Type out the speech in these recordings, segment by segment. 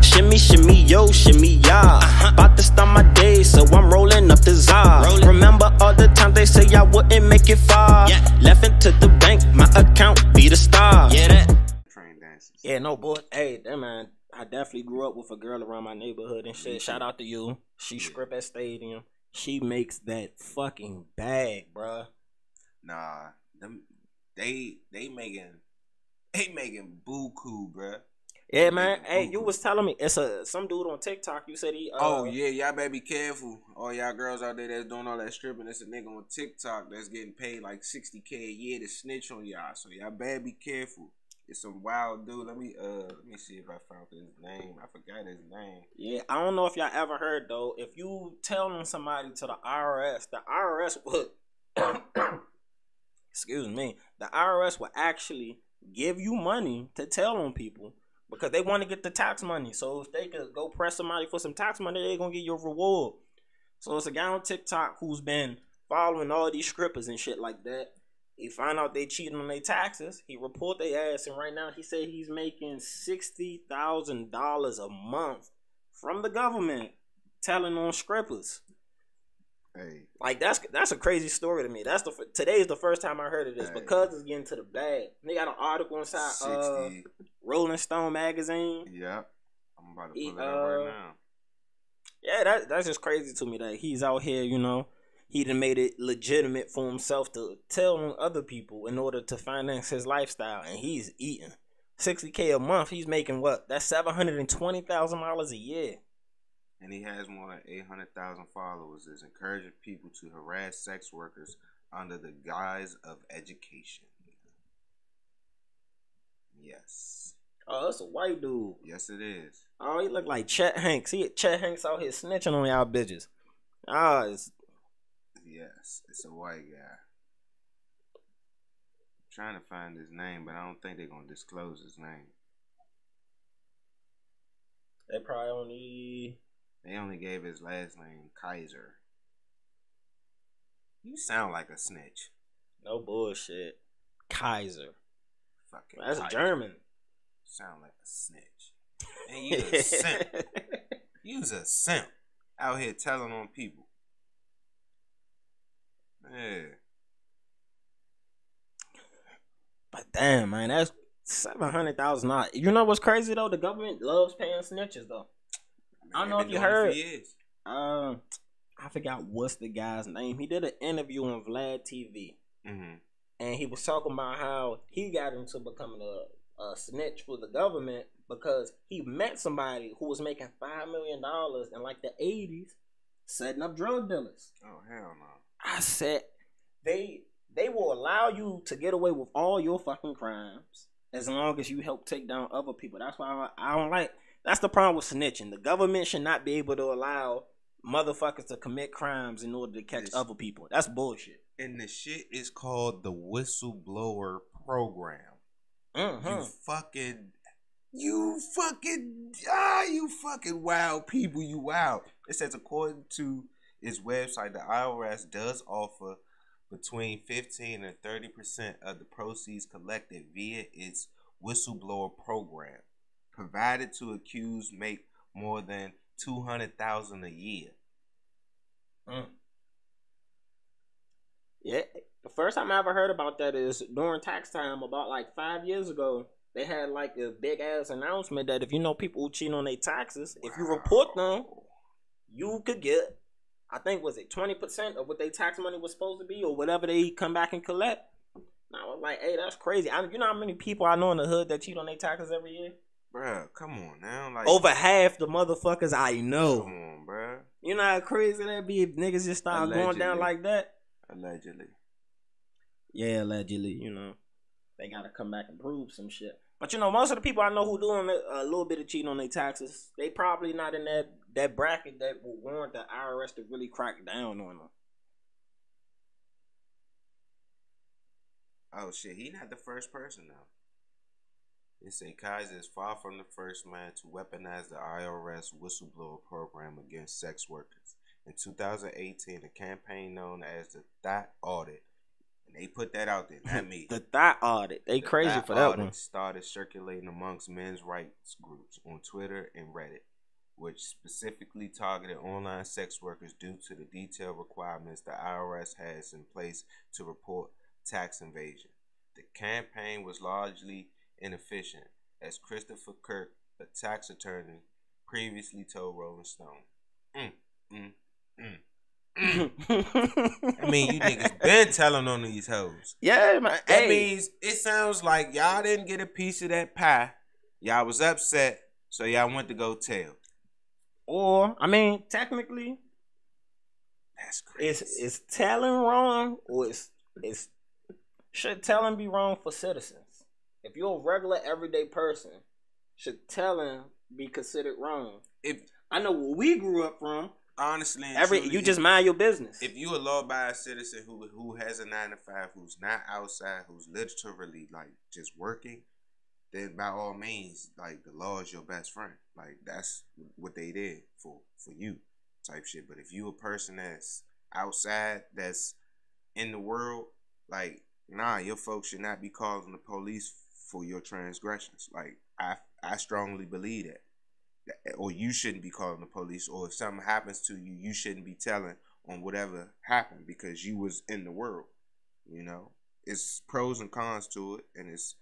Shimmy, shimmy, yo, shimmy, yeah. About to start my day, so I'm rolling up the czar. Remember all the times they say I wouldn't make it far. Left into the bank, my account be the star. Yeah, that. Train dances. Yeah, no, boy. Hey, that man, I definitely grew up with a girl around my neighborhood and shit. Shout out to you. She script at Stadium. She makes that fucking bag, bruh. Nah, they making buku, bruh. Yeah, man. Hey, you was telling me it's some dude on TikTok. You said he. Oh yeah, y'all better be careful. All y'all girls out there that's doing all that stripping. It's a nigga on TikTok that's getting paid like $60K a year to snitch on y'all. So y'all better be careful. It's some wild dude. Let me see if I found his name. I forgot his name. Yeah, I don't know if y'all ever heard though. If you telling somebody to the IRS would excuse me, the IRS will actually give you money to tell on people because they want to get the tax money. So if they could go press somebody for some tax money, they're gonna get you a reward. So it's a guy on TikTok who's been following all these strippers and shit like that. He found out they cheating on their taxes. He report their ass, and right now he said he's making $60,000 a month from the government telling on strippers. Hey, like that's a crazy story to me. Today is the first time I heard of this because it's getting to the bag. They got an article inside Rolling Stone magazine. Yeah, I'm about to pull it up right now. Yeah, that's just crazy to me that he's out here, you know. He done made it legitimate for himself to tell on other people in order to finance his lifestyle, and he's eating $60K a month. He's making what? That's $720,000 a year. And he has more than 800,000 followers. Is encouraging people to harass sex workers under the guise of education. Yes. Oh, that's a white dude. Yes, it is. Oh, he look like Chet Hanks. Chet Hanks out here snitching on y'all bitches. Yes, it's a white guy. I'm trying to find his name, but I don't think they're gonna disclose his name. They only gave his last name, Kaiser. You sound like a snitch. No bullshit. Kaiser. Fucking That's Kaiser. German. Sound like a snitch. And you a simp. You's a simp. Out here telling on people. Yeah. But damn, man, that's $700,000. You know what's crazy though? The government loves paying snitches though. I don't know if you heard. I forgot what's the guy's name. He did an interview on Vlad TV, and he was talking about how he got into becoming a snitch for the government because he met somebody who was making $5 million in like the 80s, setting up drug dealers. Oh hell no! I said they will allow you to get away with all your fucking crimes as long as you help take down other people. That's why I don't like. That's the problem with snitching. The government should not be able to allow motherfuckers to commit crimes in order to catch other people. That's bullshit. And the shit is called the whistleblower program. You fucking wild people, you wild. It says according to its website, the IRS does offer between 15 and 30% of the proceeds collected via its whistleblower program, provided to accused make more than $200,000 a year. Yeah, the first time I ever heard about that is during tax time about like 5 years ago. They had like a big ass announcement that if you know people who cheat on their taxes, if you report them, you could get, I think, was it 20% of what their tax money was supposed to be or whatever they come back and collect. And I was like, hey, that's crazy. You know how many people I know in the hood that cheat on their taxes every year? Bruh, come on now. Like, over half the motherfuckers I know. Come on, bruh. You know how crazy that be if niggas just start going down like that? Allegedly. Yeah, allegedly, you know. They gotta come back and prove some shit. But you know, most of the people I know who doing a little bit of cheating on their taxes, they probably not in that bracket that will warrant the IRS to really crack down on them. Oh shit, he not the first person now. They say Kaiser is far from the first man to weaponize the IRS whistleblower program against sex workers. In 2018, a campaign known as the THOUD Audit And they put that out there, not me. The thought audit. They crazy for that one. Started circulating amongst men's rights groups on Twitter and Reddit, which specifically targeted online sex workers due to the detailed requirements the IRS has in place to report tax evasion. The campaign was largely inefficient, as Christopher Kirk, a tax attorney, previously told Rolling Stone. I mean, you niggas been telling on these hoes. Yeah, man. That means it sounds like y'all didn't get a piece of that pie. Y'all was upset, so y'all went to go tell. Or, I mean, technically, that's crazy. It's telling wrong, or it's should telling be wrong for citizens? If you're a regular everyday person, should telling be considered wrong? If I know where we grew up from. Honestly, you just mind your business. If you a law-abiding citizen who has a 9-to-5, who's not outside, who's literally like just working, then by all means, like the law is your best friend. Like that's what they did for you, type shit. But if you a person that's outside, that's in the world, like nah, your folks should not be calling the police for your transgressions. Like I strongly believe that. Or you shouldn't be calling the police, or if something happens to you, you shouldn't be telling on whatever happened because you was in the world. You know, it's pros and cons to it, and it's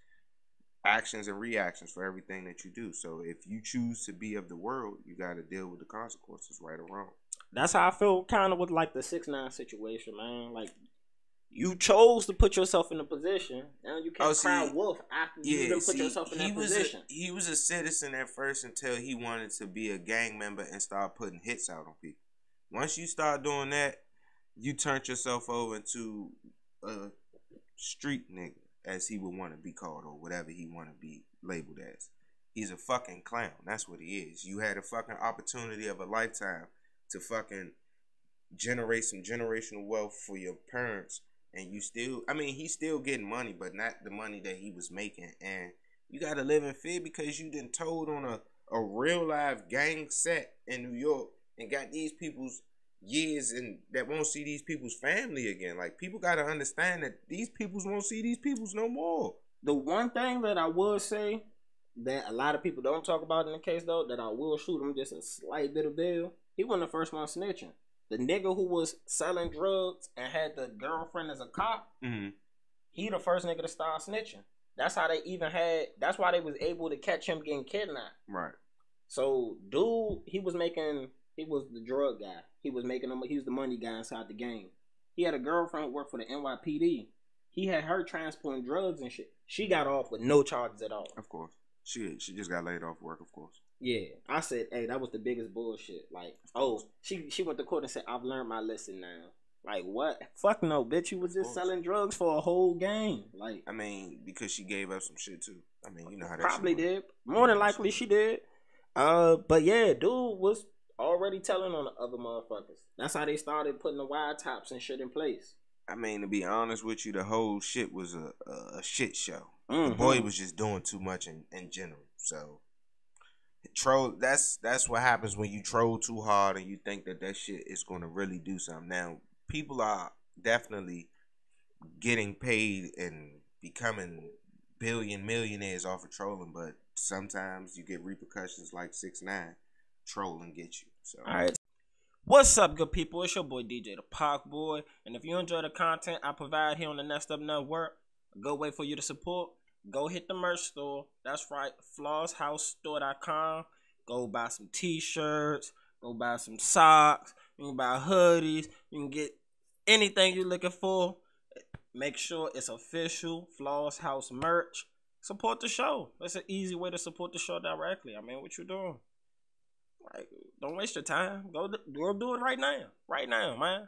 actions and reactions for everything that you do. So if you choose to be of the world, you got to deal with the consequences, right or wrong. That's how I feel kind of with like the 6ix9ine situation, man. Like you chose to put yourself in a position. Now you can't cry wolf after you done put yourself in that position. He was a citizen at first until he wanted to be a gang member and start putting hits out on people. Once you start doing that, you turned yourself over into a street nigga, as he would want to be called, or whatever he want to be labeled as. He's a fucking clown. That's what he is. You had a fucking opportunity of a lifetime to fucking generate some generational wealth for your parents. And you still, I mean, he's still getting money, but not the money that he was making. And you got to live in fear because you done told on a real live gang set in New York and got these people's years and that won't see these people's family again. Like, people got to understand that these peoples won't see these peoples no more. The one thing that I will say that a lot of people don't talk about in the case, though, that I will shoot him just a slight bit of bill, he wasn't the first one snitching. The nigga who was selling drugs and had the girlfriend as a cop, he the first nigga to start snitching. That's how they even had, that's why they was able to catch him getting kidnapped. Right. So, dude, he was the drug guy. He was the money guy inside the game. He had a girlfriend who worked for the NYPD. He had her transporting drugs and shit. She got off with no charges at all. Of course. She just got laid off work, of course. Yeah, I said, hey, that was the biggest bullshit. Like, oh, she went to court and said, I've learned my lesson now. Like, what? Fuck no, bitch. You was just selling drugs for a whole game. Like, I mean, because she gave up some shit too. I mean, you know how that probably did. More than likely, she did. But yeah, dude was already telling on the other motherfuckers. That's how they started putting the wide tops and shit in place. I mean, to be honest with you, the whole shit was a shit show. The boy was just doing too much in general. So troll. That's what happens when you troll too hard and you think that shit is going to really do something. Now, people are definitely getting paid and becoming millionaires off of trolling, but sometimes you get repercussions like 6ix9ine trolling get you. So, all right. What's up, good people? It's your boy DJTheParkBoy, and if you enjoy the content I provide here on the Next Up Network, a good way for you to support, go hit the merch store. That's right, flosshousestore.com. Go buy some t-shirts, go buy some socks, you can buy hoodies, you can get anything you're looking for. Make sure it's official Floss House merch. Support the show. That's an easy way to support the show directly. I mean, what you doing? Like, don't waste your time. Go do it right now. Right now, man.